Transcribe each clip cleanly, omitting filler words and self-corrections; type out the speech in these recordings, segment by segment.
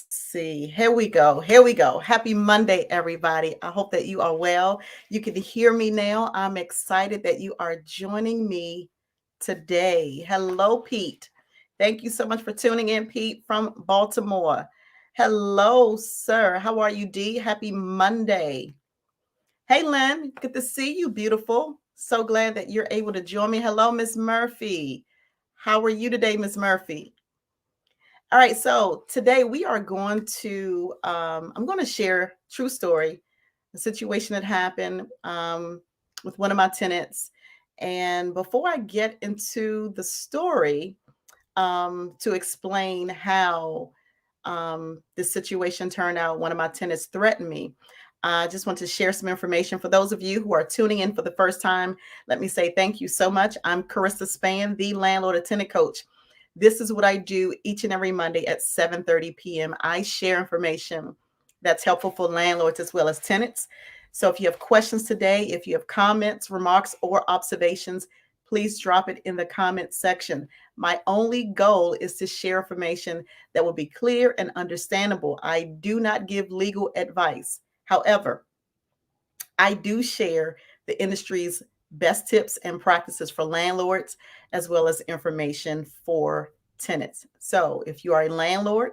see. Here we go. Here we go. Happy Monday, everybody. I hope that you are well. You can hear me now. I'm excited that you are joining me today. Hello, Pete. Thank you so much for tuning in, Pete from Baltimore. Hello, sir. How are you, D? Happy Monday. Hey, Lynn. Good to see you, beautiful. So glad that you're able to join me. Hello, Miss Murphy. How are you today, Miss Murphy? All right, so today we are going to, I'm going to share true story, a situation that happened with one of my tenants. And before I get into the story, to explain how this situation turned out, one of my tenants threatened me. I just want to share some information for those of you who are tuning in for the first time. Let me say thank you so much. I'm Carissa Span, the landlord and tenant coach. This is what I do each and every Monday at 7:30 p.m. I share information that's helpful for landlords as well as tenants. So if you have questions today, if you have comments, remarks, or observations, please drop it in the comment section. My only goal is to share information that will be clear and understandable. I do not give legal advice. However, I do share the industry's best tips and practices for landlords, as well as information for tenants. So if you are a landlord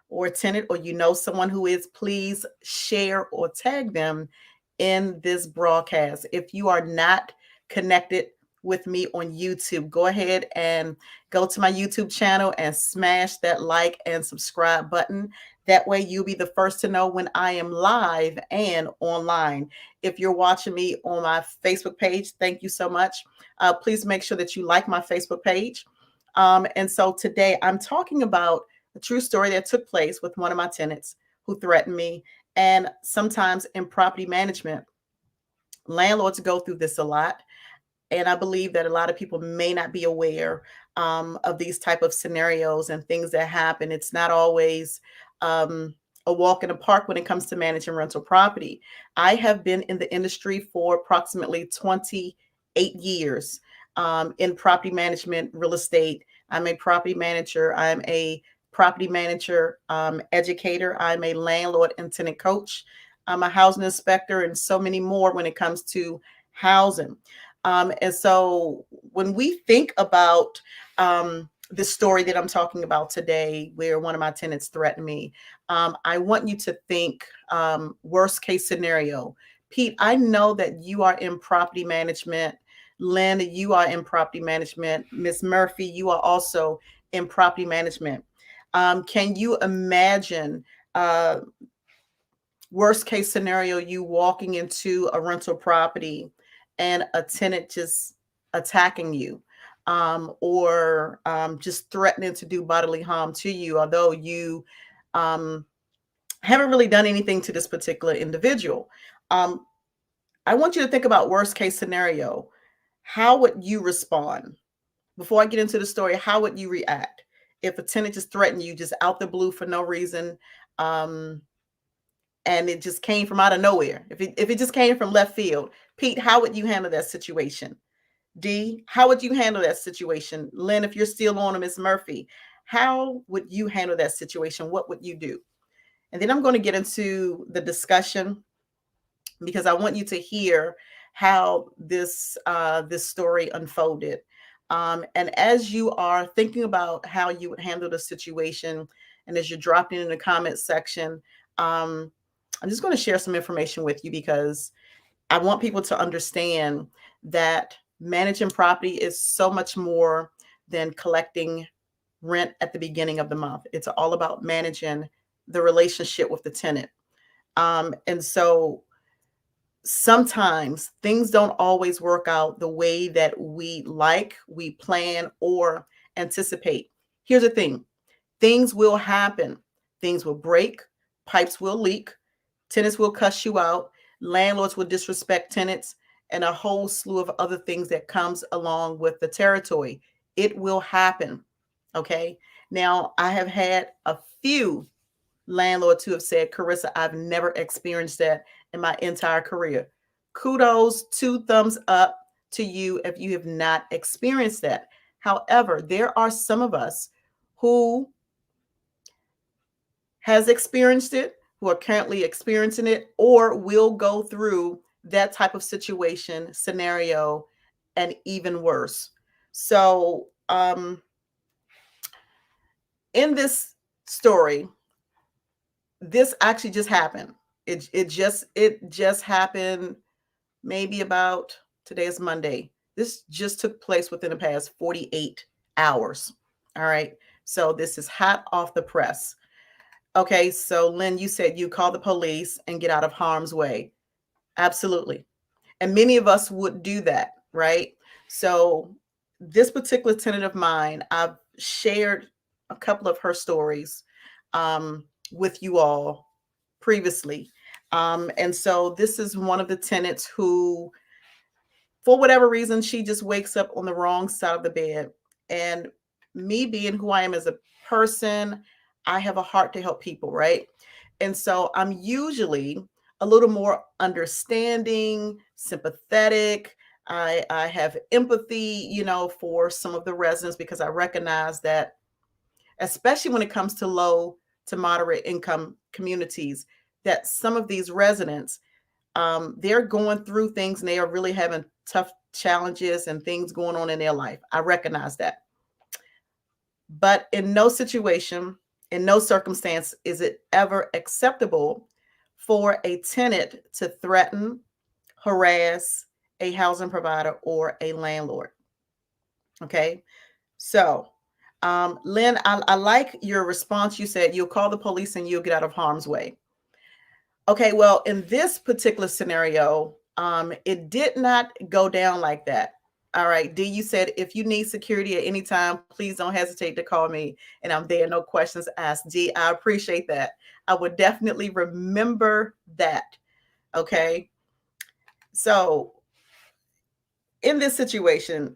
or a tenant, or you know someone who is, please share or tag them in this broadcast. If you are not connected with me on YouTube, go ahead and go to my YouTube channel and smash that like and subscribe button. That way you'll be the first to know when I am live and online. If you're watching me on my Facebook page, thank you so much. Please make sure that you like my Facebook page. And so today I'm talking about a true story that took place with one of my tenants who threatened me. And sometimes in property management, landlords go through this a lot. And I believe that a lot of people may not be aware of these type of scenarios and things that happen. It's not always a walk in the park when it comes to managing rental property. I have been in the industry for approximately 28 years in property management, real estate. I'm a property manager. I'm a property manager, educator. I'm a landlord and tenant coach. I'm a housing inspector and so many more when it comes to housing. And so when we think about the story that I'm talking about today, where one of my tenants threatened me, I want you to think worst case scenario. Pete, I know that you are in property management. Lynn, you are in property management. Miss Murphy, you are also in property management. Can you imagine worst case scenario, you walking into a rental property and a tenant just attacking you, or just threatening to do bodily harm to you, although you um, haven't really done anything to this particular individual. Um, I want you to think about worst case scenario. How would you respond? Before I get into the story, how would you react if a tenant just threatened you just out the blue for no reason? Um, and it just came from out of nowhere. If it just came from left field, Pete, how would you handle that situation? D, how would you handle that situation? Lynn, if you're still on, Miss Murphy, how would you handle that situation? What would you do? And then I'm going to get into the discussion because I want you to hear how this story unfolded. And as you are thinking about how you would handle the situation, and as you're dropping in the comment section, um, I'm just going to share some information with you because I want people to understand that managing property is so much more than collecting rent at the beginning of the month. It's all about managing the relationship with the tenant. And so sometimes things don't always work out the way that we like, we plan, or anticipate. Here's the thing: things will happen, things will break, pipes will leak, tenants will cuss you out, landlords will disrespect tenants, and a whole slew of other things that comes along with the territory. It will happen. Okay. Now, I have had a few landlords who have said, Carissa, I've never experienced that in my entire career. Kudos, two thumbs up to you if you have not experienced that. However, there are some of us who has experienced it, who are currently experiencing it, or will go through that type of situation, scenario, and even worse. So, in this story, this actually just happened. It just happened maybe about, today is Monday. This just took place within the past 48 hours. All right. So this is hot off the press. Okay, so Lynn, you said you call the police and get out of harm's way. Absolutely. And many of us would do that, right? So this particular tenant of mine, I've shared a couple of her stories with you all previously. And so this is one of the tenants who, for whatever reason, she just wakes up on the wrong side of the bed. And me being who I am as a person, I have a heart to help people, right? And so I'm usually a little more understanding, sympathetic. I have empathy, for some of the residents, because I recognize that, especially when it comes to low to moderate income communities, that some of these residents, they're going through things and they are really having tough challenges and things going on in their life. I recognize that. But in no situation, in no circumstance is it ever acceptable for a tenant to threaten, harass a housing provider or a landlord. Okay. So, Lynn, I like your response. You said you'll call the police and you'll get out of harm's way. Okay, well, in this particular scenario, it did not go down like that. All right, D, you said if you need security at any time, please don't hesitate to call me, and I'm there. No questions asked. D, I appreciate that. I would definitely remember that. Okay, so in this situation,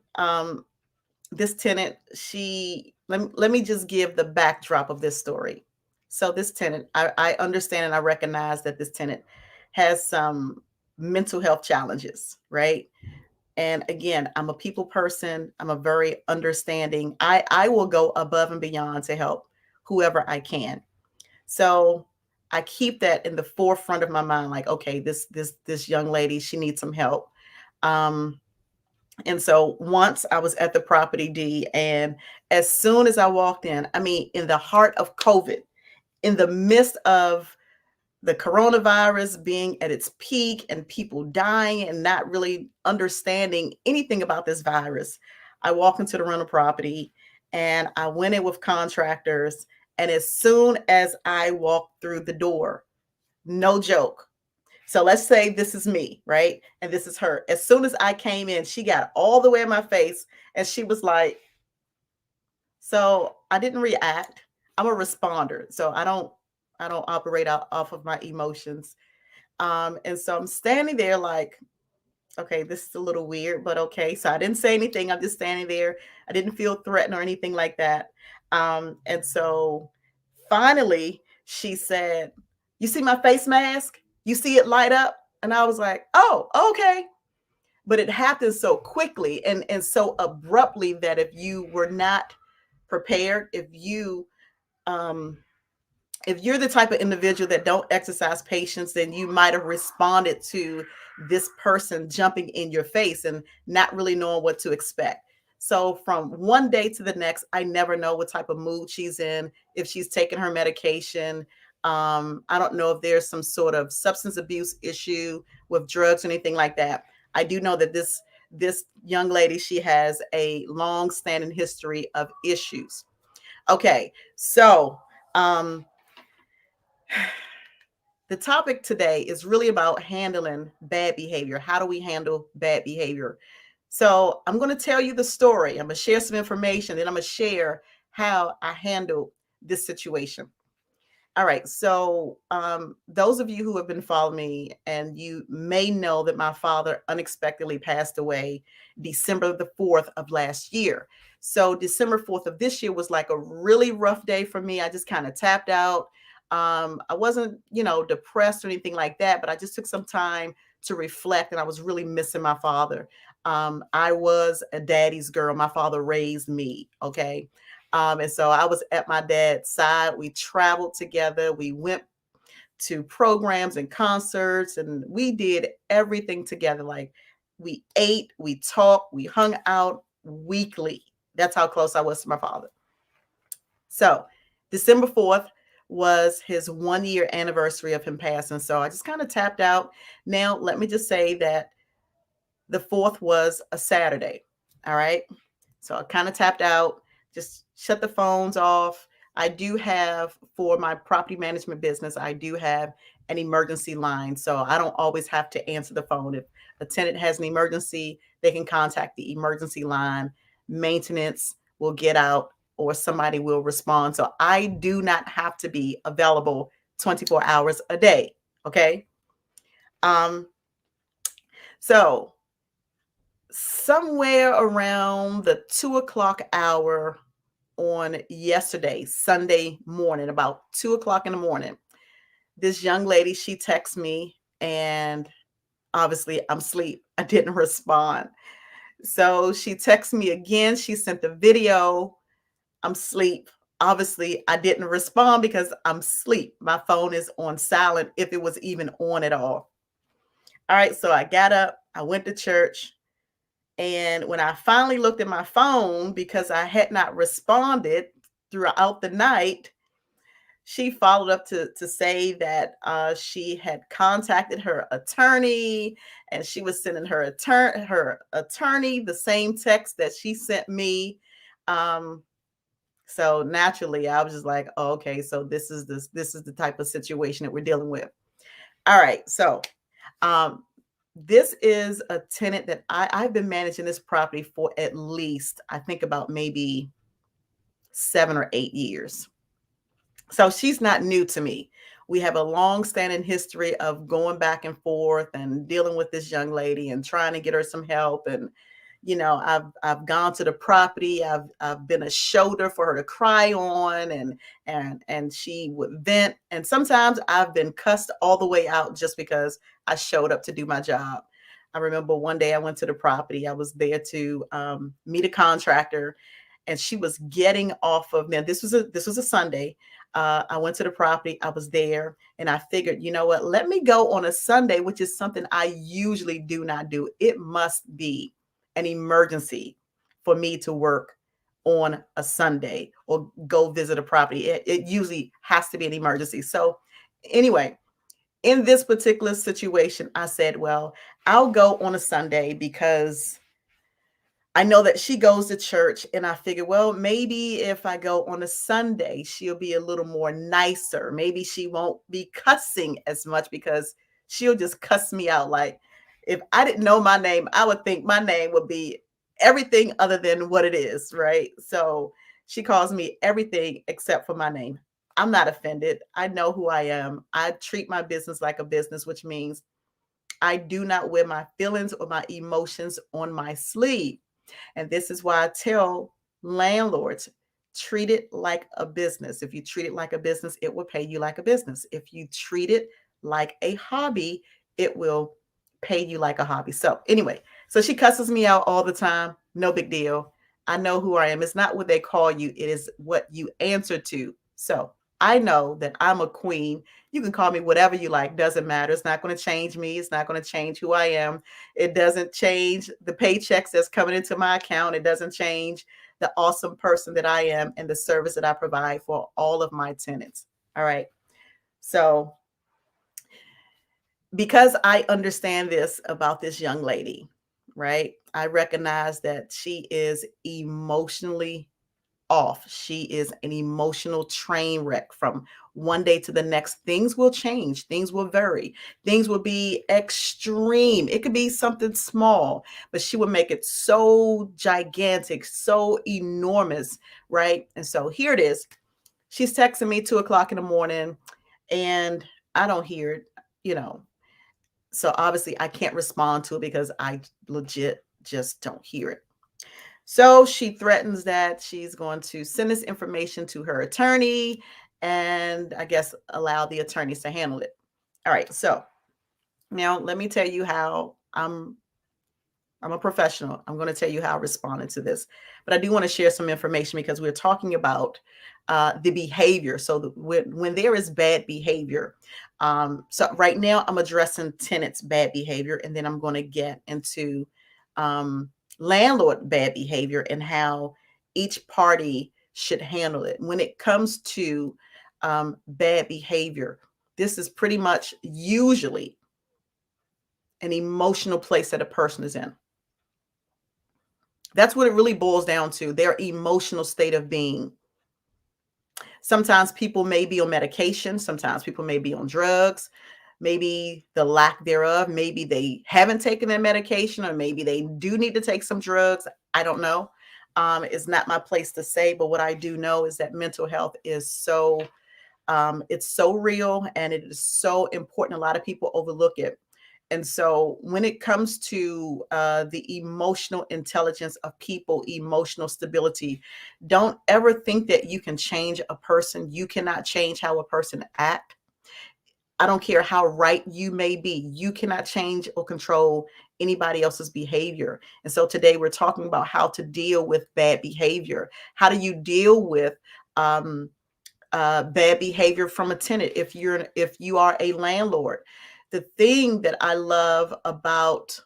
this tenant, she let me just give the backdrop of this story. So this tenant, I understand and I recognize that this tenant has some mental health challenges, right? And again, I'm a people person. I'm a very understanding. I will go above and beyond to help whoever I can. So I keep that in the forefront of my mind, like, okay, this young lady, she needs some help. Um, and so once I was at the property D, and as soon as I walked in, I mean, in the heart of COVID, in the midst of the coronavirus being at its peak and people dying and not really understanding anything about this virus, I walked into the rental property and I went in with contractors. And as soon as I walked through the door, no joke. So let's say this is me, right? And this is her. As soon as I came in, she got all the way in my face and she was like, so I didn't react. I'm a responder. So I don't operate off of my emotions. And so I'm standing there like, okay, this is a little weird, but okay. So I didn't say anything. I'm just standing there. I didn't feel threatened or anything like that. And so finally she said, you see my face mask? You see it light up? And I was like, oh, okay. But it happened so quickly and so abruptly that if you were not prepared, um, if you're the type of individual that don't exercise patience, then you might have responded to this person jumping in your face and not really knowing what to expect. So from one day to the next, I never know what type of mood she's in, if she's taking her medication. I don't know if there's some sort of substance abuse issue with drugs or anything like that. I do know that this young lady, she has a long standing history of issues. Okay, so um, the topic today is really about handling bad behavior. How do we handle bad behavior? So I'm going to tell you the story. I'm going to share some information, then I'm going to share how I handled this situation. All right. So, those of you who have been following me, and you may know that my father unexpectedly passed away December the 4th of last year. So, December 4th of this year was like a really rough day for me. I just kind of tapped out. I wasn't, depressed or anything like that, but I just took some time to reflect, and I was really missing my father. I was a daddy's girl. My father raised me. Okay. And so I was at my dad's side. We traveled together. We went to programs and concerts, and we did everything together. Like we ate, we talked, we hung out weekly. That's how close I was to my father. So December 4th was his 1 year anniversary of him passing. So I just kind of tapped out. Now, let me just say that the 4th was a Saturday. All right. So I kind of tapped out, just shut the phones off. I do have, for my property management business, I do have an emergency line. So I don't always have to answer the phone. If a tenant has an emergency, they can contact the emergency line. Maintenance will get out or somebody will respond. So I do not have to be available 24 hours a day. Okay. Um, so somewhere around the 2 o'clock hour on yesterday, Sunday morning, about 2 o'clock in the morning, this young lady, she texts me, and obviously I'm asleep. I didn't respond. So she texts me again. She sent the video. I'm asleep. Obviously, I didn't respond because I'm asleep. My phone is on silent if it was even on at all. All right. So I got up, I went to church. And when I finally looked at my phone, because I had not responded throughout the night, she followed up to say that she had contacted her attorney, and she was sending her attorney the same text that she sent me. Um, so naturally, I was just like, oh, okay, so this is the type of situation that we're dealing with. All right, so um, this is a tenant that I've been managing this property for at least, I think, about maybe 7 or 8 years. So she's not new to me. We have a long-standing history of going back and forth and dealing with this young lady and trying to get her some help. And I've gone to the property. I've been a shoulder for her to cry on, and she would vent. And sometimes I've been cussed all the way out just because I showed up to do my job. I remember one day I went to the property. I was there to meet a contractor, and she was getting off of, man, this was a Sunday. I went to the property. I was there, and I figured, you know what? Let me go on a Sunday, which is something I usually do not do. It must be an emergency for me to work on a Sunday or go visit a property. It usually has to be an emergency. So, anyway, in this particular situation, I said, well, I'll go on a Sunday because I know that she goes to church, and I figure, well, maybe if I go on a Sunday, she'll be a little more nicer. Maybe she won't be cussing as much because she'll just cuss me out. Like if I didn't know my name, I would think my name would be everything other than what it is, right? So she calls me everything except for my name. I'm not offended. I know who I am. I treat my business like a business, which means I do not wear my feelings or my emotions on my sleeve. And this is why I tell landlords, treat it like a business. If you treat it like a business, it will pay you like a business. If you treat it like a hobby, it will pay you like a hobby. So, anyway, so she cusses me out all the time. No big deal. I know who I am. It's not what they call you, it is what you answer to. So, I know that I'm a queen. You can call me whatever you like, doesn't matter. It's not going to change me. It's not going to change who I am. It doesn't change the paychecks that's coming into my account. It doesn't change the awesome person that I am and the service that I provide for all of my tenants. All right. So, because I understand this about this young lady, right? I recognize that she is emotionally off. She is an emotional train wreck from one day to the next. Things will change, things will vary, things will be extreme. It could be something small, but she would make it so gigantic, so enormous, right? And so here it is. She's texting me 2 o'clock in the morning, and I don't hear it, you know. So obviously I can't respond to it because I legit just don't hear it. So she threatens that she's going to send this information to her attorney and I guess allow the attorneys to handle it. All right. So now let me tell you how I'm I'm a professional. I'm going to tell you how I responded to this, but I do want to share some information because we're talking about the behavior. So when there is bad behavior, so right now I'm addressing tenants' bad behavior, and then I'm going to get into um, landlord bad behavior and how each party should handle it. When it comes to bad behavior, this is pretty much usually an emotional place that a person is in. That's what it really boils down to, their emotional state of being. Sometimes people may be on medication, sometimes people may be on drugs, maybe the lack thereof, maybe they haven't taken their medication, or maybe they do need to take some drugs. I don't know. It's not my place to say, but what I do know is that mental health is it's so real and it is so important. A lot of people overlook it. And so when it comes to the emotional intelligence of people, emotional stability, don't ever think that you can change a person. You cannot change how a person act. I don't care how right you may be. You cannot change or control anybody else's behavior. And so today we're talking about how to deal with bad behavior. How do you deal with um, bad behavior from a tenant if you are a landlord? The thing that I love about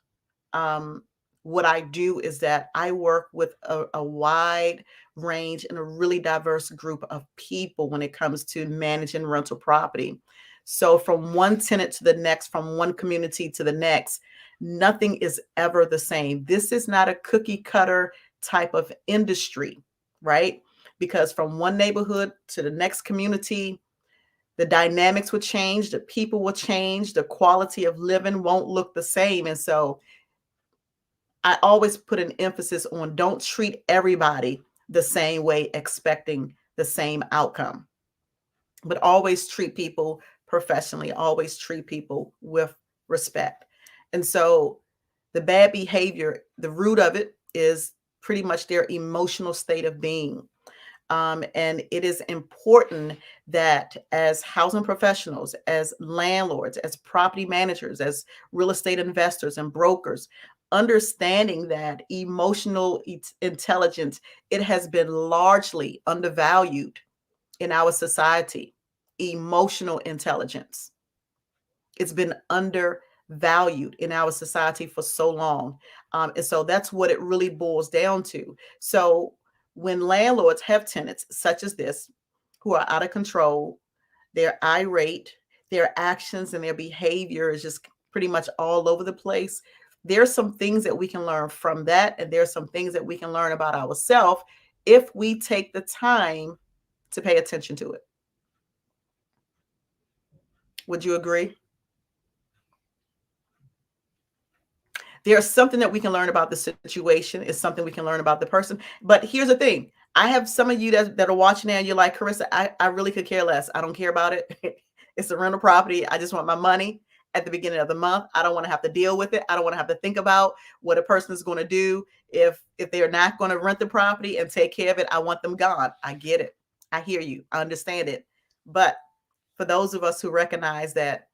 um, what I do is that I work with a wide range and a really diverse group of people when it comes to managing rental property. So from one tenant to the next, from one community to the next, nothing is ever the same. This is not a cookie cutter type of industry, right? Because from one neighborhood to the next community, the dynamics will change, the people will change, the quality of living won't look the same. And so I always put an emphasis on don't treat everybody the same way, expecting the same outcome, but always treat people professionally, always treat people with respect. And so the bad behavior, the root of it is pretty much their emotional state of being. And it is important that as housing professionals, as landlords, as property managers, as real estate investors and brokers, understanding that emotional intelligence, it has been largely undervalued in our society. Emotional intelligence, it's been undervalued in our society for so long. And so that's what it really boils down to. So when landlords have tenants such as this who are out of control, they're irate, their actions and their behavior is just pretty much all over the place. There's some things that we can learn from that. And there's some things that we can learn about ourselves if we take the time to pay attention to it. Would you agree? There's something that we can learn about the situation. It's something we can learn about the person. But here's the thing. I have some of you that are watching now and you're like, Carissa, I really could care less. I don't care about it. It's a rental property. I just want my money at the beginning of the month. I don't want to have to deal with it. I don't want to have to think about what a person is going to do if they're not going to rent the property and take care of it. I want them gone. I get it. I hear you. I understand it. But for those of us who recognize that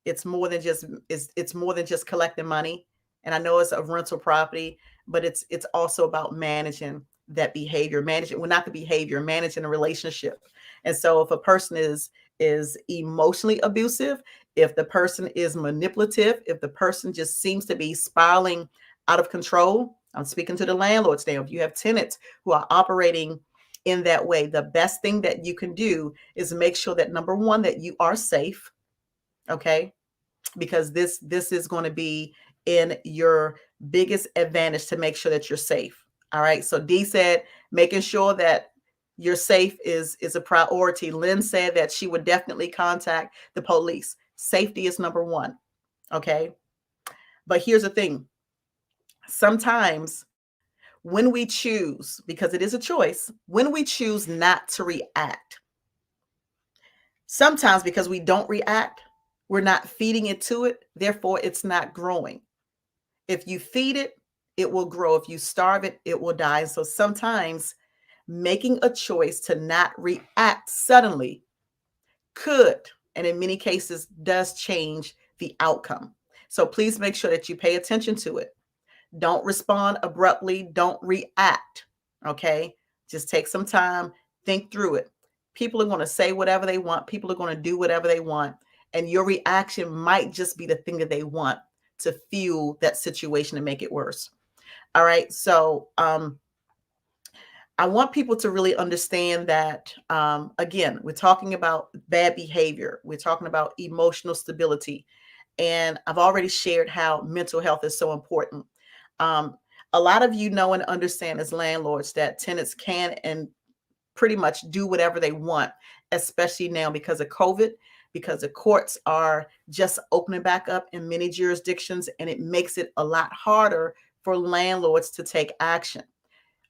it's more than just collecting money, and I know it's a rental property, but it's also about managing that behavior, managing, well, not the behavior, managing a relationship. And so if a person is emotionally abusive, if the person is manipulative, if the person just seems to be spiraling out of control, I'm speaking to the landlords now. If you have tenants who are operating in that way, the best thing that you can do is make sure that number one, that you are safe. Okay, because this is going to be in your biggest advantage to make sure that you're safe. All right. So D said making sure that you're safe is a priority. Lynn said that she would definitely contact the police. Safety is number one. Okay. But here's the thing. Sometimes when we choose, because it is a choice, when we choose not to react, sometimes because we don't react, we're not feeding it to it. Therefore, it's not growing. If you feed it, it will grow. If you starve it, it will die. So sometimes making a choice to not react suddenly could, and in many cases, does change the outcome. So please make sure that you pay attention to it. Don't respond abruptly. Don't react. Okay. Just take some time, think through it. People are going to say whatever they want, people are going to do whatever they want. And your reaction might just be the thing that they want to fuel that situation and make it worse. All right. So, I want people to really understand that, again, we're talking about bad behavior, we're talking about emotional stability. And I've already shared how mental health is so important. Um, a lot of you know and understand as landlords that tenants can and pretty much do whatever they want, especially now because of COVID, because the courts are just opening back up in many jurisdictions, and it makes it a lot harder for landlords to take action.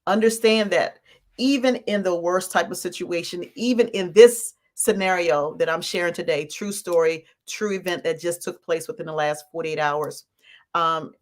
Understand that even in the worst type of situation, even in this scenario that I'm sharing today, true story, true event that just took place within the last 48 hours, um,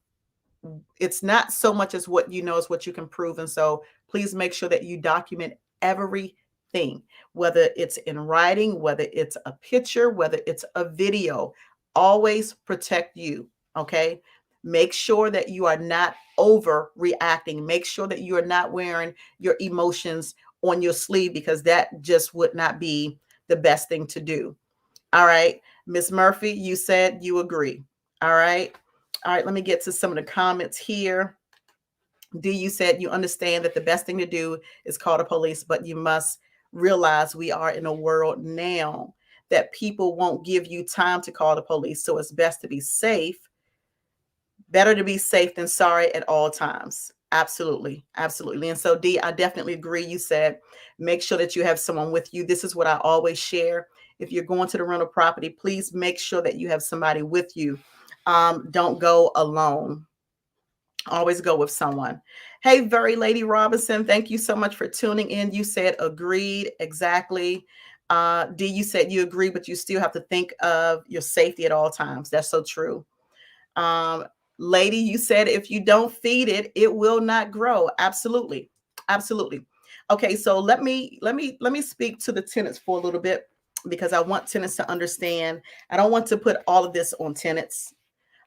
it's not so much as what you know is what you can prove. And so please make sure that you document everything, whether it's in writing, whether it's a picture, whether it's a video. Always protect you. Okay. Make sure that you are not overreacting. Make sure that you are not wearing your emotions on your sleeve, because that just would not be the best thing to do. All right. Miss Murphy, you said you agree. All right. All right. Let me get to some of the comments here. D, you said you understand that the best thing to do is call the police, but you must realize we are in a world now that people won't give you time to call the police. So it's best to be safe. Better to be safe than sorry at all times. Absolutely. Absolutely. And so, D, I definitely agree. You said make sure that you have someone with you. This is what I always share. If you're going to the rental property, please make sure that you have somebody with you. Don't go alone. Always go with someone. Hey, very Lady Robinson, thank you so much for tuning in. You said agreed. Exactly. D, you said you agree, but you still have to think of your safety at all times. That's so true. Um, Lady, you said if you don't feed it, it will not grow. Absolutely. Absolutely. Okay, so let me speak to the tenants for a little bit, because I want tenants to understand. I don't want to put all of this on tenants.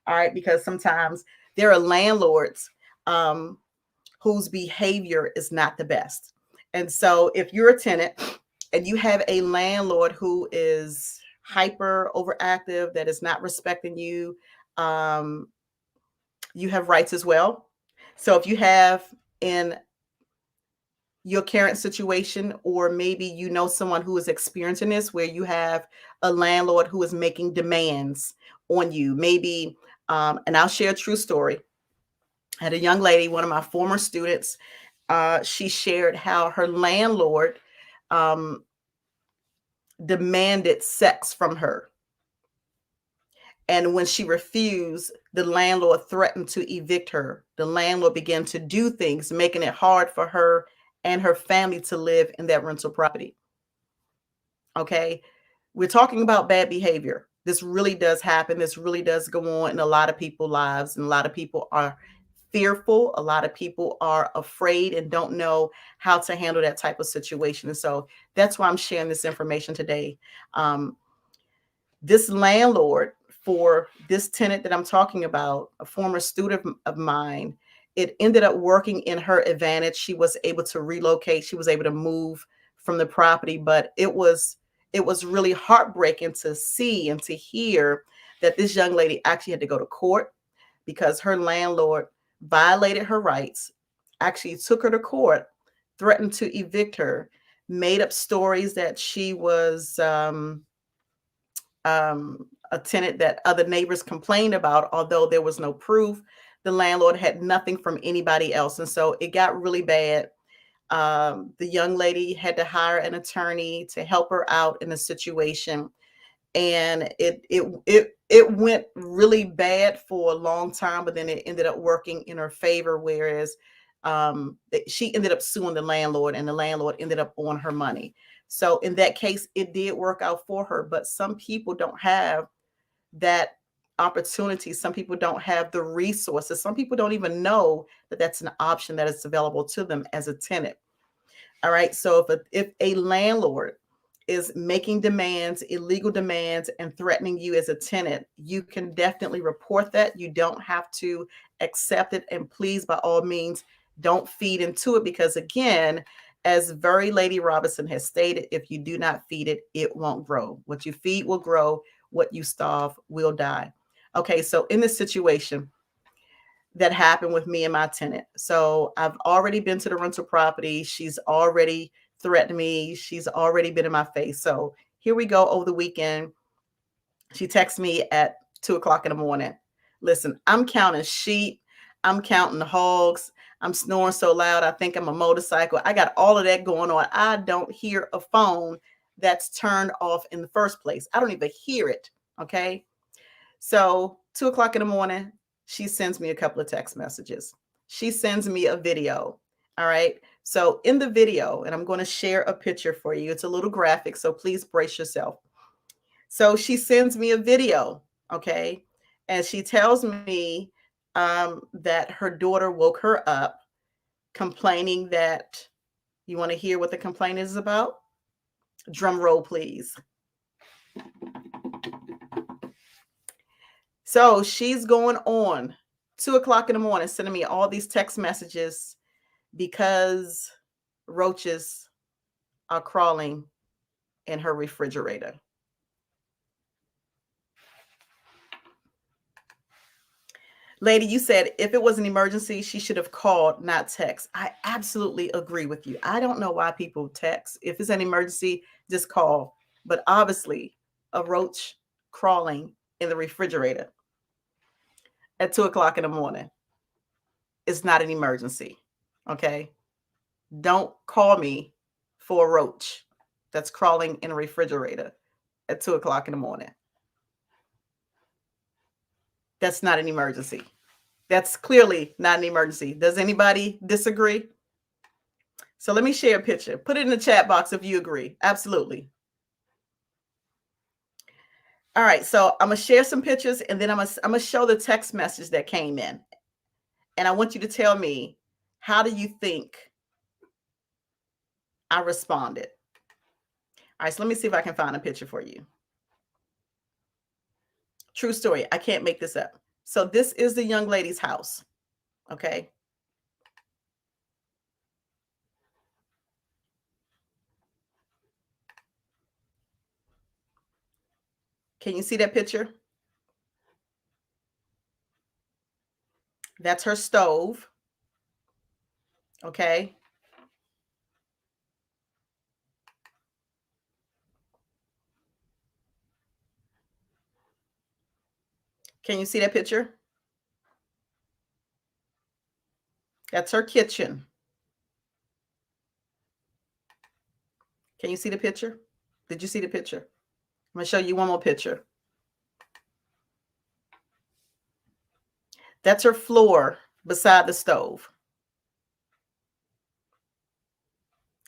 All right, because sometimes there are landlords um, whose behavior is not the best. And so if you're a tenant and you have a landlord who is hyper overactive, that is not respecting you, um, you have rights as well. So if you have in your current situation, or maybe you know someone who is experiencing this, where you have a landlord who is making demands on you, maybe, and I'll share a true story. I had a young lady, one of my former students, she shared how her landlord um, demanded sex from her. And when she refused, the landlord threatened to evict her. The landlord began to do things, making it hard for her and her family to live in that rental property. Okay. We're talking about bad behavior. This really does happen. This really does go on in a lot of people's lives. And a lot of people are fearful. A lot of people are afraid and don't know how to handle that type of situation. And so that's why I'm sharing this information today. Um, this landlord, for this tenant that I'm talking about, a former student of mine, it ended up working in her advantage. She was able to relocate. She was able to move from the property, but it was really heartbreaking to see and to hear that this young lady actually had to go to court because her landlord violated her rights, actually took her to court, threatened to evict her, made up stories that she was a tenant that other neighbors complained about, although there was no proof. The landlord had nothing from anybody else. And so it got really bad. The young lady had to hire an attorney to help her out in the situation. And it went really bad for a long time, but then it ended up working in her favor. Whereas she ended up suing the landlord, and the landlord ended up on her money. So in that case, it did work out for her. But some people don't have that opportunity. Some people don't have the resources. Some people don't even know that that's an option that is available to them as a tenant. All right. So if a landlord is making demands, illegal demands, and threatening you as a tenant, you can definitely report that. You don't have to accept it. And please, by all means, don't feed into it, because again, as very Lady Robinson has stated, if you do not feed it, it won't grow. What you feed will grow. What you starve will die. Okay, so in this situation that happened with me and my tenant, so I've already been to the rental property. She's already threatened me. She's already been in my face. So here we go. Over the weekend, she texts me at 2 o'clock in the morning. Listen, I'm counting sheep. I'm counting hogs. I'm snoring so loud, I think I'm a motorcycle. I got all of that going on. I don't hear a phone that's turned off in the first place. I don't even hear it. Okay. So 2 o'clock in the morning, she sends me a couple of text messages. She sends me a video. All right. So in the video, and I'm going to share a picture for you. It's a little graphic, so please brace yourself. So she sends me a video. Okay. And she tells me that her daughter woke her up complaining that, you want to hear what the complaint is about? Drum roll, please. So she's going on 2 o'clock in the morning, sending me all these text messages because roaches are crawling in her refrigerator. Lady, you said if it was an emergency, she should have called, not text. I absolutely agree with you. I don't know why people text. If it's an emergency, just call. But obviously, a roach crawling in the refrigerator at 2 o'clock in the morning is not an emergency. Okay. Don't call me for a roach that's crawling in a refrigerator at 2 o'clock in the morning. That's not an emergency. That's clearly not an emergency. Does anybody disagree? So let me share a picture. Put it in the chat box if you agree. Absolutely. All right. So I'm going to share some pictures, and then I'm going to show the text message that came in. And I want you to tell me, how do you think I responded? All right. So let me see if I can find a picture for you. True story. I can't make this up. So this is the young lady's house. Okay. Can you see that picture? That's her stove. Okay. Can you see that picture? That's her kitchen. Can you see the picture? Did you see the picture? I'm going to show you one more picture. That's her floor beside the stove.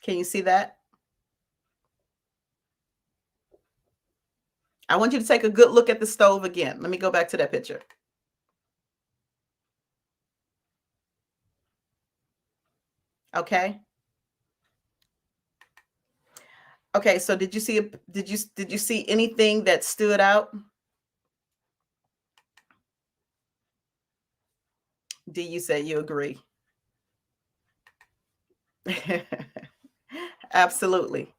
Can you see that? I want you to take a good look at the stove again. Let me go back to that picture. Okay. Okay, so did you see anything that stood out? Do you say you agree? Absolutely.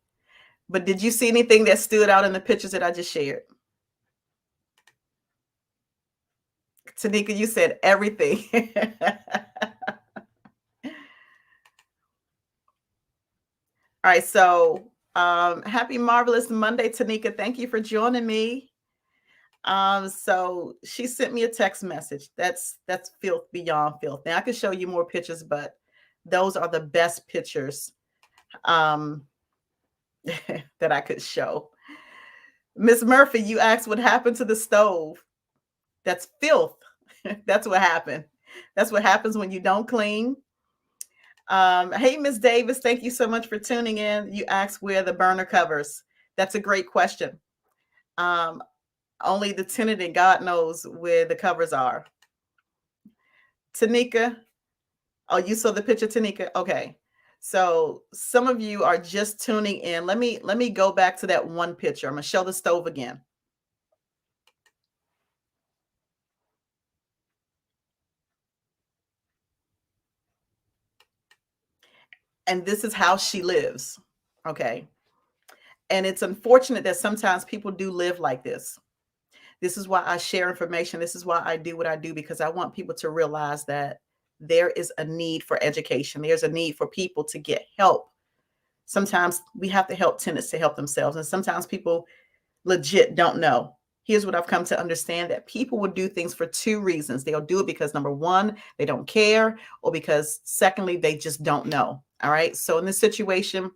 But did you see anything that stood out in the pictures that I just shared? Tanika, you said everything. All right, so happy marvelous Monday, Tanika. Thank you for joining me. So she sent me a text message. That's filth beyond filth. Now I could show you more pictures, but those are the best pictures that I could show. Miss Murphy, you asked what happened to the stove. That's filth. That's what happened. That's what happens when you don't clean. Hey, Miss Davis, thank you so much for tuning in. You asked where the burner covers. That's a great question. Only the tenant and God knows where the covers are. Tanika, oh, you saw the picture, Tanika? Okay. So some of you are just tuning in. Let me go back to that one picture. I'm gonna show the stove again. And this is how she lives. Okay. And it's unfortunate that sometimes people do live like this. This is why I share information. This is why I do what I do, because I want people to realize that there is a need for education. There's a need for people to get help. Sometimes we have to help tenants to help themselves. And sometimes people legit don't know. Here's what I've come to understand, that people will do things for two reasons. They'll do it because number one, they don't care, or because secondly, they just don't know. All right. So in this situation,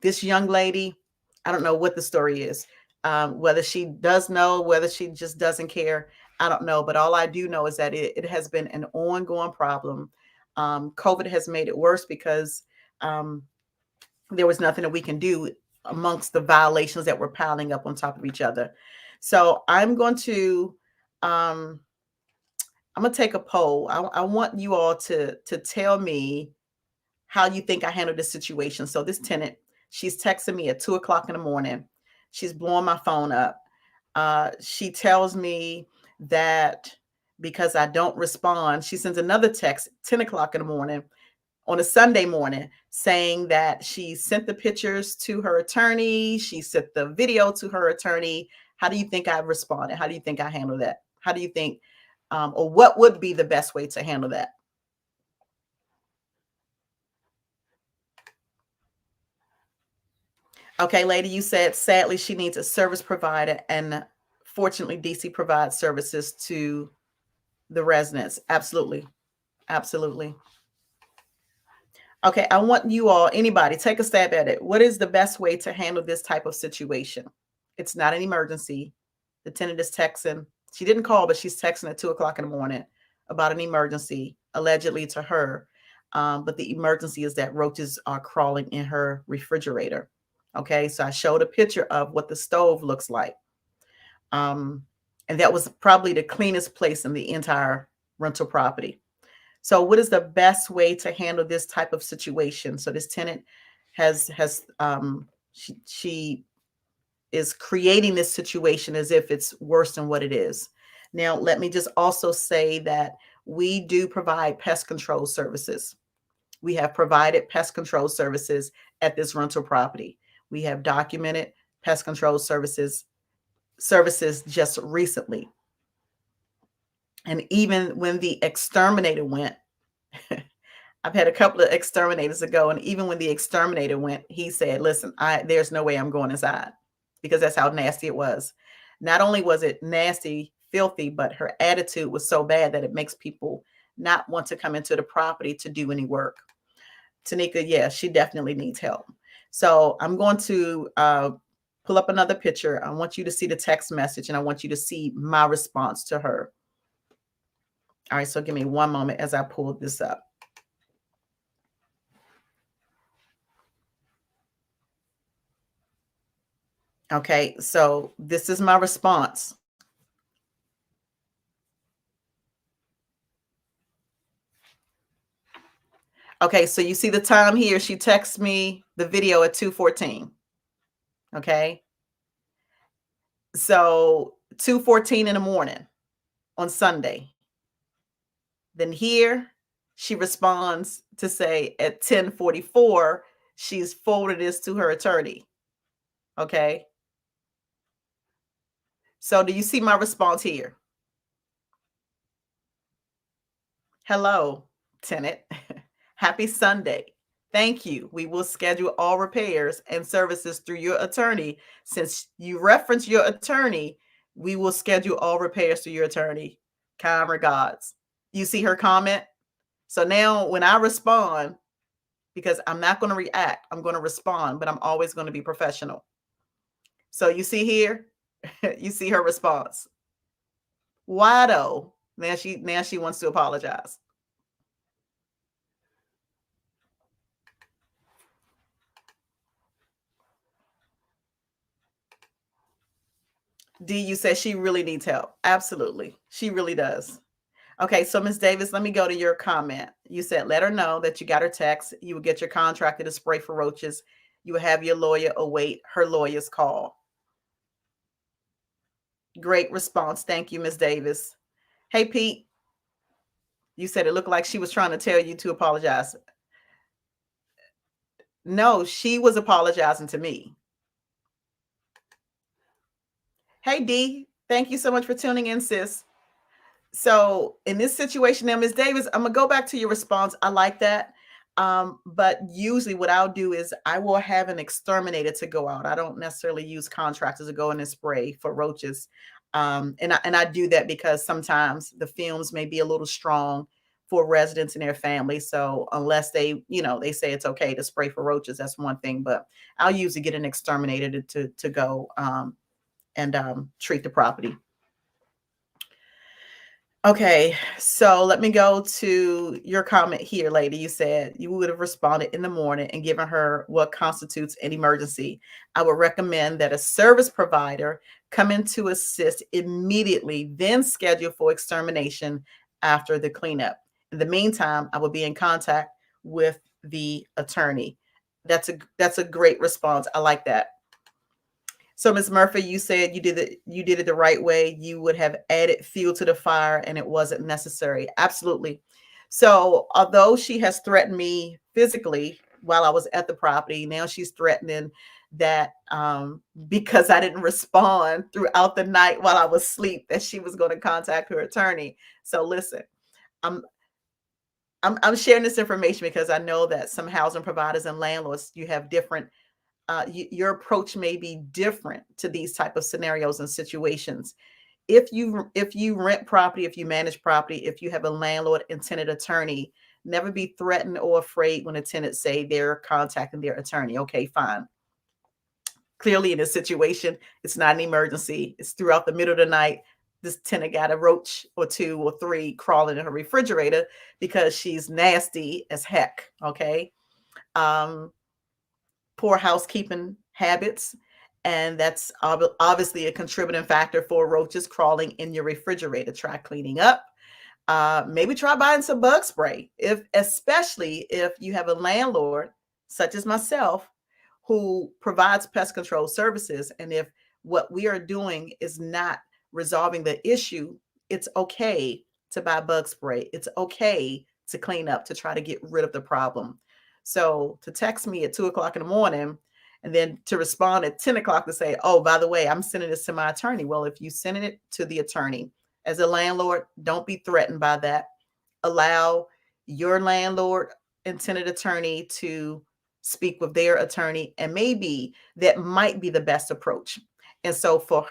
this young lady, I don't know what the story is. Whether she does know, whether she just doesn't care, I don't know. But all I do know is that it has been an ongoing problem. COVID has made it worse because um, there was nothing that we can do amongst the violations that were piling up on top of each other. So um, I'm going to take a poll. I want you all to tell me how you think I handled this situation. So this tenant, she's texting me at 2 o'clock in the morning. She's blowing my phone up. She tells me that because I don't respond, she sends another text 10 o'clock in the morning on a Sunday morning saying that she sent the pictures to her attorney. She sent the video to her attorney. How do you think I responded? How do you think I handled that? How do you think, or what would be the best way to handle that? Okay, lady, you said sadly she needs a service provider, and fortunately, DC provides services to the residents. Absolutely. Absolutely. Okay, I want you all, anybody, take a stab at it. What is the best way to handle this type of situation? It's not an emergency. The tenant is texting. She didn't call, but she's texting at 2 o'clock in the morning about an emergency, allegedly to her. But the emergency is that roaches are crawling in her refrigerator. Okay, so I showed a picture of what the stove looks like. Um, and that was probably the cleanest place in the entire rental property. So what is the best way to handle this type of situation? So this tenant she is creating this situation as if it's worse than what it is. Now, let me just also say that we do provide pest control services. We have provided pest control services at this rental property. We have documented pest control services just recently. And even when the exterminator went, I've had a couple of exterminators ago, and even when the exterminator went, he said, "Listen, there's no way I'm going inside," because that's how nasty it was. Not only was it nasty, filthy, but her attitude was so bad that it makes people not want to come into the property to do any work. Tanika, yeah, she definitely needs help. So I'm going to pull up another picture. I want you to see the text message, and I want you to see my response to her. All right, so give me one moment as I pull this up. Okay, so this is my response. Okay, so you see the time here. She texts me the video at 2:14. Okay. So 2:14 in the morning on Sunday. Then here she responds to say at 10:44, she's forwarded this to her attorney. Okay. So do you see my response here? Hello, tenant. Happy Sunday. Thank you. We will schedule all repairs and services through your attorney. Since you reference your attorney, we will schedule all repairs through your attorney. Kind regards. You see her comment? So now when I respond, because I'm not going to react, I'm going to respond, but I'm always going to be professional. So you see here, you see her response. Why though? Now she wants to apologize. D, you said she really needs help. Absolutely. She really does. Okay, so Ms. Davis, let me go to your comment. You said let her know that you got her text. You will get your contractor to spray for roaches. You will have your lawyer await her lawyer's call. Great response. Thank you, Ms. Davis. Hey, Pete, you said it looked like she was trying to tell you to apologize. No, she was apologizing to me. Hey, D, thank you so much for tuning in, sis. So in this situation now, Ms. Davis, I'm gonna go back to your response. I like that. But usually what I'll do is I will have an exterminator to go out. I don't necessarily use contractors to go in and spray for roaches. And I do that because sometimes the fumes may be a little strong for residents and their families. So unless they say it's okay to spray for roaches, that's one thing. But I'll usually get an exterminator to go and treat the property. Okay, so let me go to your comment here, lady. You said you would have responded in the morning and given her what constitutes an emergency. I would recommend that a service provider come in to assist immediately, then schedule for extermination after the cleanup. In the meantime, I will be in contact with the attorney. That's a great response. I like that. So, Ms. Murphy, you said you did it the right way. You would have added fuel to the fire, and it wasn't necessary. Absolutely. So, although she has threatened me physically while I was at the property, now she's threatening that because I didn't respond throughout the night while I was asleep, that she was going to contact her attorney. So, listen, I'm I'm sharing this information because I know that some housing providers and landlords, you have different your approach may be different to these type of scenarios and situations. If you rent property, if you manage property, if you have a landlord and tenant attorney, never be threatened or afraid when a tenant say they're contacting their attorney. Okay, fine. Clearly, in this situation, it's not an emergency. It's throughout the middle of the night. This tenant got a roach or two or three crawling in her refrigerator because she's nasty as heck. Okay. Um, Poor housekeeping habits. And that's obviously a contributing factor for roaches crawling in your refrigerator. Try cleaning up. Maybe try buying some bug spray, especially if you have a landlord such as myself who provides pest control services. And if what we are doing is not resolving the issue, it's okay to buy bug spray. It's okay to clean up, to try to get rid of the problem. So to text me at 2 o'clock in the morning and then to respond at 10 o'clock to say, oh, by the way, I'm sending this to my attorney. Well, if you send it to the attorney as a landlord, don't be threatened by that. Allow your landlord and tenant attorney to speak with their attorney, and maybe that might be the best approach. And so for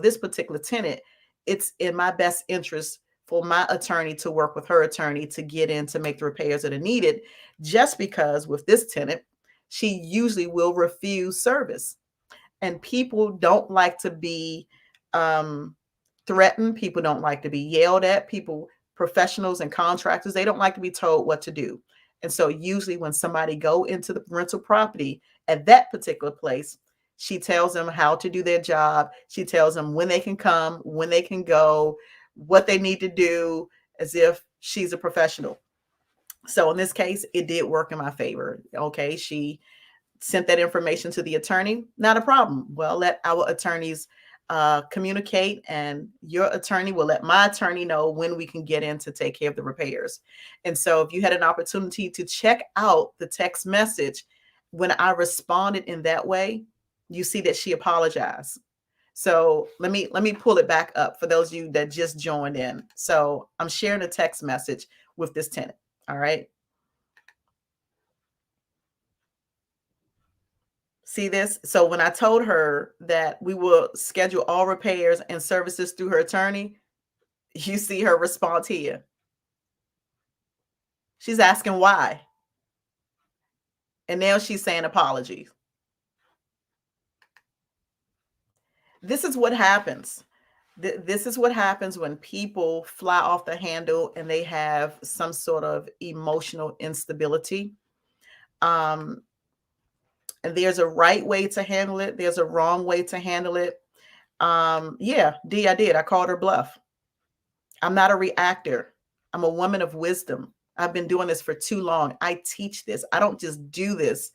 this particular tenant, it's in my best interest for my attorney to work with her attorney to get in to make the repairs that are needed, just because with this tenant, she usually will refuse service. And people don't like to be um, threatened. People don't like to be yelled at. People, professionals and contractors, they don't like to be told what to do. And so usually when somebody go into the rental property at that particular place, she tells them how to do their job. She tells them when they can come, when they can go, what they need to do, as if she's a professional. So in this case, it did work in my favor. Okay, she sent that information to the attorney, not a problem. Well, let our attorneys communicate, and your attorney will let my attorney know when we can get in to take care of the repairs. And so if you had an opportunity to check out the text message, when I responded in that way, you see that she apologized. So let me pull it back up for those of you that just joined in. So I'm sharing a text message with this tenant. All right. See this? So when I told her that we will schedule all repairs and services through her attorney, you see her response here. She's asking why. And now she's saying apologies. This is what happens. This is what happens when people fly off the handle and they have some sort of emotional instability. Um, and there's a right way to handle it. There's a wrong way to handle it. Yeah, D, I did. I called her bluff. I'm not a reactor. I'm a woman of wisdom. I've been doing this for too long. I teach this. I don't just do this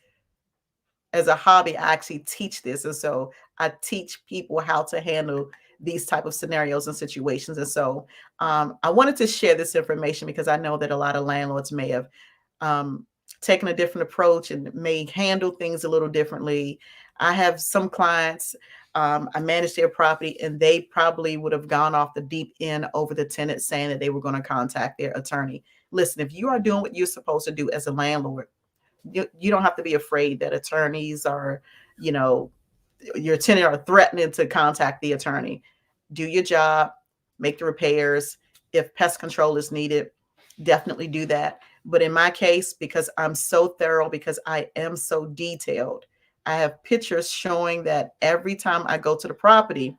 as a hobby. I actually teach this. And so I teach people how to handle these type of scenarios and situations. And so I wanted to share this information because I know that a lot of landlords may have um, taken a different approach and may handle things a little differently. I have some clients, I manage their property, and they probably would have gone off the deep end over the tenant saying that they were going to contact their attorney. Listen, if you are doing what you're supposed to do as a landlord, you don't have to be afraid that attorneys are, you know, your tenant are threatening to contact the attorney. Do your job, make the repairs. If pest control is needed, definitely do that. But in my case, because I'm so thorough, because I am so detailed, I have pictures showing that every time I go to the property,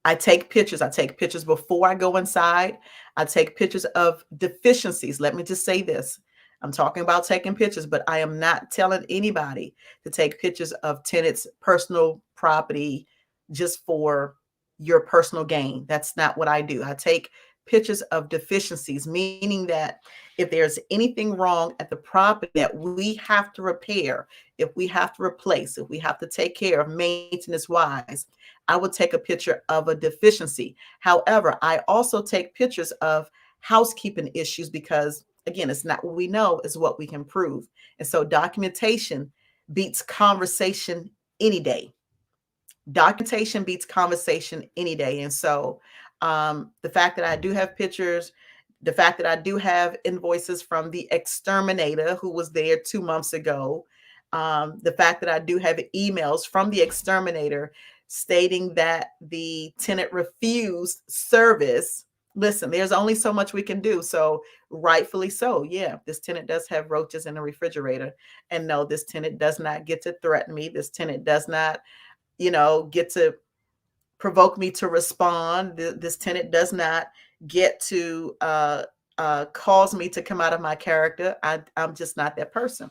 I take pictures. I take pictures before I go inside. I take pictures of deficiencies. Let me just say this. I'm talking about taking pictures, but I am not telling anybody to take pictures of tenants' personal property just for your personal gain. That's not what I do. I take pictures of deficiencies, meaning that if there's anything wrong at the property that we have to repair, if we have to replace, if we have to take care of maintenance wise, I would take a picture of a deficiency. However, I also take pictures of housekeeping issues because, again, it's not what we know, it's what we can prove. And so documentation beats conversation any day. Documentation beats conversation any day. And so the fact that I do have pictures, the fact that I do have invoices from the exterminator who was there 2 months ago, the fact that I do have emails from the exterminator stating that the tenant refused service. Listen, there's only so much we can do. So rightfully so. Yeah, this tenant does have roaches in the refrigerator. And no, this tenant does not get to threaten me. This tenant does not, get to provoke me to respond. This tenant does not get to cause me to come out of my character. I'm just not that person.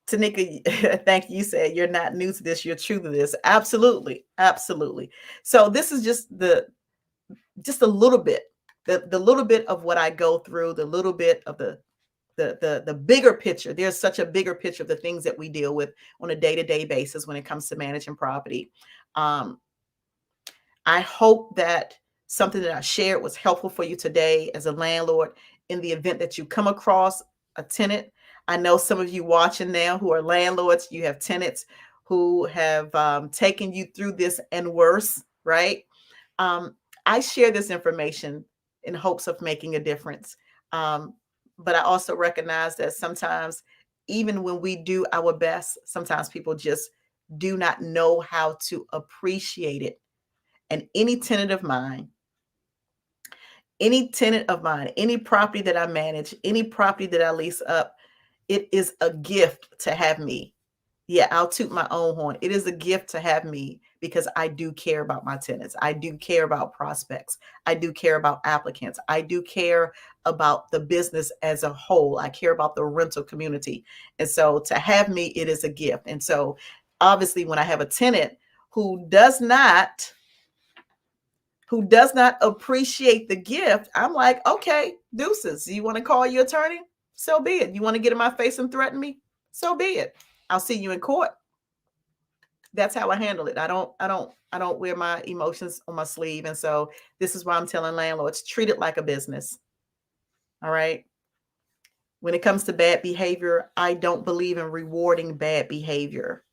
Tanika, thank you. You said you're not new to this. You're true to this. Absolutely. Absolutely. So this is just a little bit, the little bit of what I go through, the little bit of the bigger picture. There's such a bigger picture of the things that we deal with on a day-to-day basis when it comes to managing property. I hope that something that I shared was helpful for you today as a landlord in the event that you come across a tenant. I know some of you watching now who are landlords, you have tenants who have taken you through this and worse, right? I share this information in hopes of making a difference. But I also recognize that sometimes, even when we do our best, sometimes people just do not know how to appreciate it. And any tenant of mine, any property that I manage, any property that I lease up, it is a gift to have me. Yeah, I'll toot my own horn. It is a gift to have me because I do care about my tenants. I do care about prospects. I do care about applicants. I do care about the business as a whole. I care about the rental community. And so to have me, it is a gift. And so obviously when I have a tenant who does not appreciate the gift, I'm like, okay, deuces. You want to call your attorney? So be it. You want to get in my face and threaten me? So be it. I'll see you in court. That's how I handle it. I don't wear my emotions on my sleeve. And so this is why I'm telling landlords, treat it like a business. All right. When it comes to bad behavior, I don't believe in rewarding bad behavior.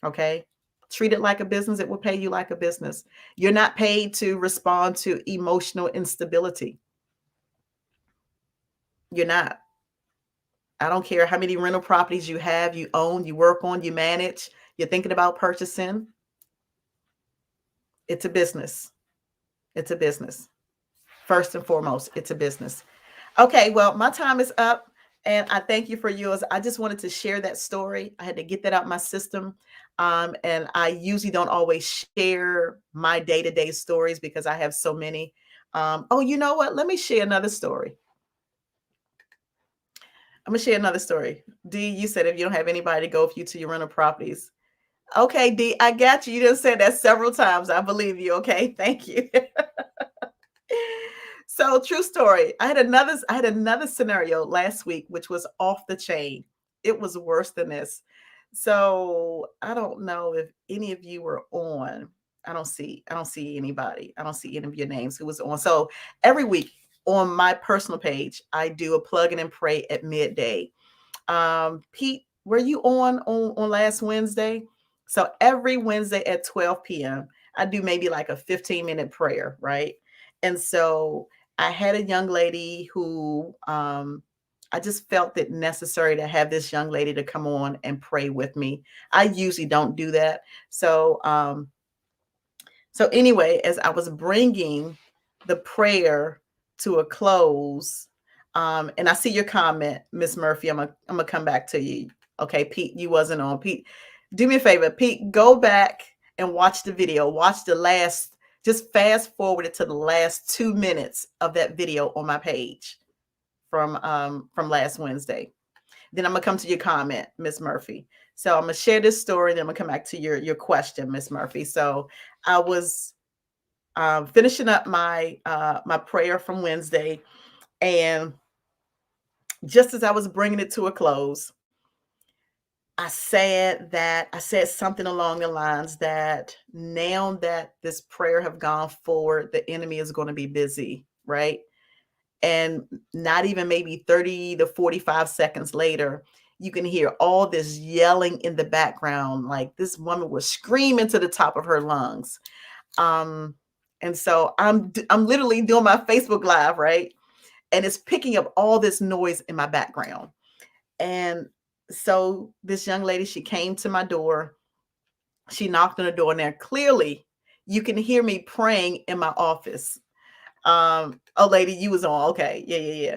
Okay. Treat it like a business. It will pay you like a business. You're not paid to respond to emotional instability. You're not. I don't care how many rental properties you have, you own, you work on, you manage, you're thinking about purchasing. It's a business. It's a business. First and foremost, it's a business. Okay, well, my time is up and I thank you for yours. I just wanted to share that story. I had to get that out my system. And I usually don't always share my day-to-day stories because I have so many. Oh, you know what? Let me share another story. I'm gonna share another story. D, you said if you don't have anybody to go with you to your rental properties. Okay, D, I got you. You done said that several times. I believe you. Okay, thank you. So true story. I had another scenario last week which was off the chain. It was worse than this. So I don't know if any of you were on. I don't see anybody. I don't see any of your names who was on. So every week on my personal page, I do a plug in and pray at midday. Pete, were you on last Wednesday? So every Wednesday at 12 p.m., I do maybe like a 15-minute prayer, right? And so I had a young lady who I just felt it necessary to have this young lady to come on and pray with me. I usually don't do that. So anyway, as I was bringing the prayer to a close, and I see your comment, Miss Murphy. I'm gonna come back to you. Okay, Pete, you wasn't on. Pete, do me a favor, Pete, go back and watch the video. Watch the last, just fast forward it to the last 2 minutes of that video on my page from last Wednesday. Then I'm gonna come to your comment, Miss Murphy. So I'm gonna share this story, then I'm gonna come back to your question, Miss Murphy. So I was finishing up my prayer from Wednesday, and just as I was bringing it to a close, I said something along the lines that now that this prayer have gone forward, the enemy is going to be busy, right? And not even maybe 30 to 45 seconds later, you can hear all this yelling in the background, like this woman was screaming to the top of her lungs. Um, and so I'm literally doing my Facebook Live, right? And it's picking up all this noise in my background. And so this young lady, she came to my door. She knocked on the door, and there clearly you can hear me praying in my office. Oh, lady, you was on. Okay, yeah, yeah, yeah.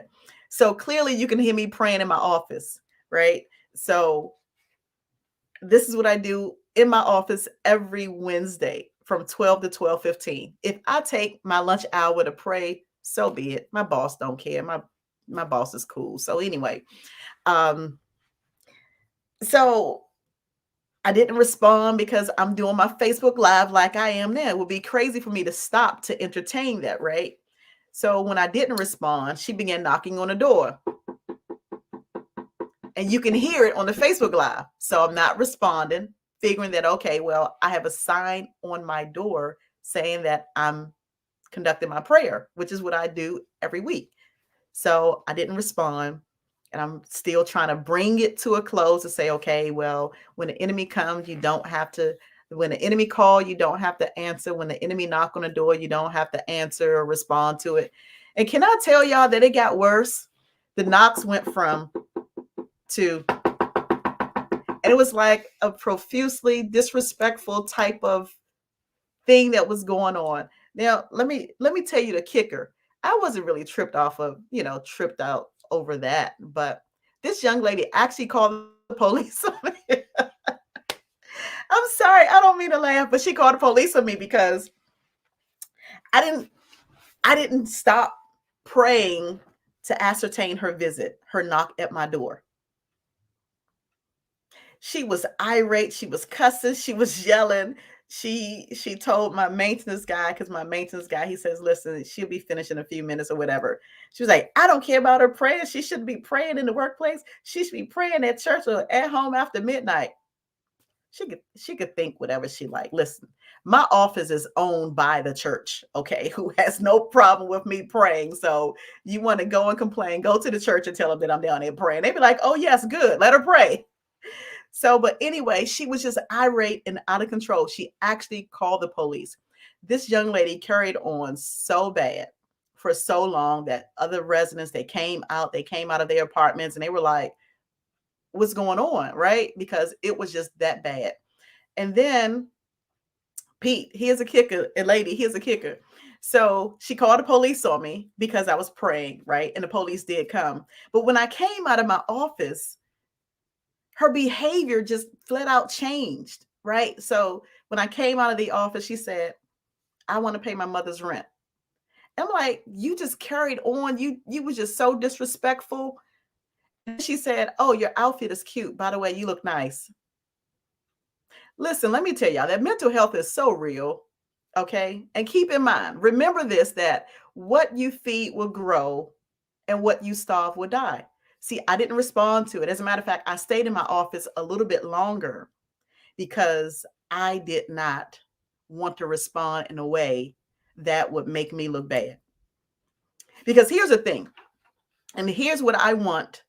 So clearly you can hear me praying in my office, right? So this is what I do in my office every Wednesday from 12 to 12:15. If I take my lunch hour to pray, so be it. My boss don't care. My boss is cool. So anyway, um, so I didn't respond because I'm doing my Facebook Live like I am now. It would be crazy for me to stop to entertain that, right? So when I didn't respond, she began knocking on the door, and you can hear it on the Facebook Live. So I'm not responding, figuring that, okay, well, I have a sign on my door saying that I'm conducting my prayer, which is what I do every week. So I didn't respond. And I'm still trying to bring it to a close to say, okay, well, when the enemy comes, you don't have to, when the enemy call, you don't have to answer. When the enemy knock on the door, you don't have to answer or respond to it. And can I tell y'all that it got worse? The knocks went from to, and it was like a profusely disrespectful type of thing that was going on. Now, let me tell you the kicker. I wasn't really tripped out over that, but this young lady actually called the police on me. I'm sorry, I don't mean to laugh, but she called the police on me because I didn't I didn't stop praying to ascertain her visit, her knock at my door. She was irate, she was cussing, she was yelling. She told my maintenance guy, because my maintenance guy, he says, listen, she'll be finished in a few minutes or whatever. She was like, I don't care about her praying. She shouldn't be praying in the workplace. She should be praying at church or at home after midnight. She could think whatever she like. Listen, my office is owned by the church, okay, who has no problem with me praying. So you want to go and complain, go to the church and tell them that I'm down there praying. They'd be like, oh yes, good, let her pray. So, but anyway, she was just irate and out of control. She actually called the police. This young lady carried on so bad for so long that other residents, they came out of their apartments and they were like, what's going on? Right? Because it was just that bad. And then Pete, here's a kicker, and lady, here's a kicker. So she called the police on me because I was praying, right? And the police did come. But when I came out of my office, her behavior just flat out changed, right? So when I came out of the office, she said, I want to pay my mother's rent. I'm like, you just carried on. You was just so disrespectful. And she said, oh, your outfit is cute. By the way, you look nice. Listen, let me tell y'all that mental health is so real. Okay. And keep in mind, remember this, that What you feed will grow and what you starve will die. See, I didn't respond to it. As a matter of fact, I stayed in my office a little bit longer because I did not want to respond in a way that would make me look bad. Because here's the thing, and here's what I want.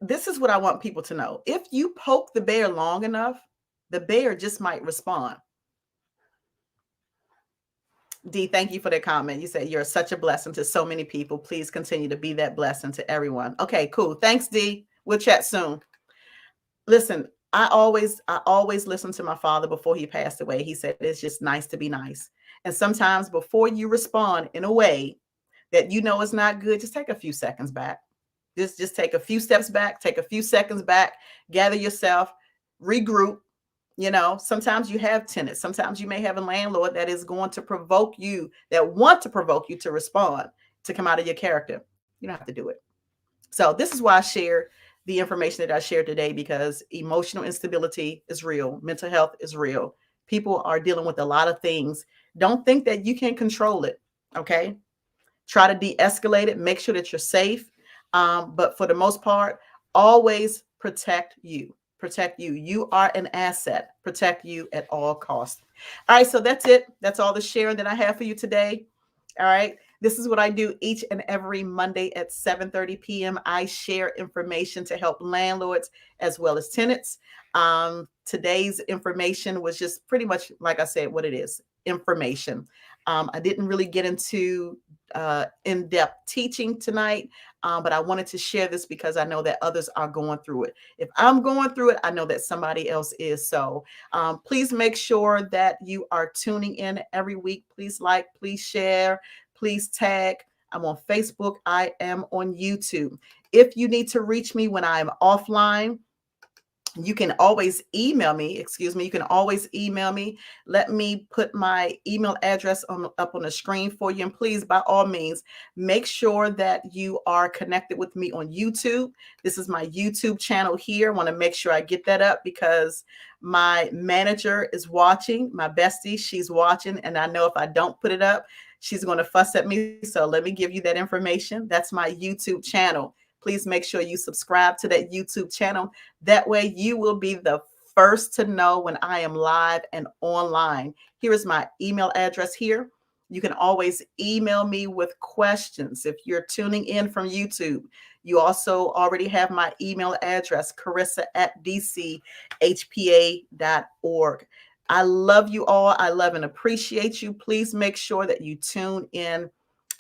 This is what I want people to know. If you poke the bear long enough, the bear just might respond. D, thank you for that comment. You said you're such a blessing to so many people. Please continue to be that blessing to everyone. Okay, cool. Thanks, D. We'll chat soon. Listen, I always listened to my father before he passed away. He said it's just nice to be nice. And sometimes before you respond in a way that you know is not good, just take a few seconds back. Just take a few steps back, take a few seconds back, gather yourself, regroup. Sometimes you have tenants. Sometimes you may have a landlord that is going to provoke you, that want to provoke you to respond, to come out of your character. You don't have to do it. So this is why I share the information that I shared today, because emotional instability is real. Mental health is real. People are dealing with a lot of things. Don't think that you can control it. Okay. Try to de-escalate it. Make sure that you're safe. But for the most part, always protect you. Protect you. You are an asset. Protect you at all costs. All right. So that's it. That's all the sharing that I have for you today. All right. This is what I do each and every Monday at 7:30 p.m. I share information to help landlords as well as tenants. Today's information was just pretty much, like I said, what it is, information. I didn't really get into in-depth teaching tonight, but I wanted to share this because I know that others are going through it. If I'm going through it, I know that somebody else is. So please make sure that you are tuning in every week. Please like, please share, please tag. I'm on Facebook. I am on YouTube. If you need to reach me when I'm offline, you can always email me. You can always email me. Let me put my email address up on the screen for you. And please, by all means, make sure that you are connected with me on YouTube. This is my YouTube channel here. I want to make sure I get that up because my manager is watching. My bestie, she's watching. And I know if I don't put it up, she's going to fuss at me. So let me give you that information. That's my YouTube channel. Please make sure you subscribe to that YouTube channel. That way you will be the first to know when I am live and online. Here is my email address here. You can always email me with questions. If you're tuning in from YouTube, you also already have my email address, carissa@dchpa.org. I love you all. I love and appreciate you. Please make sure that you tune in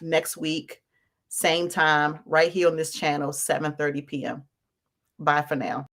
next week. Same time, right here on this channel, 7:30 p.m. Bye for now.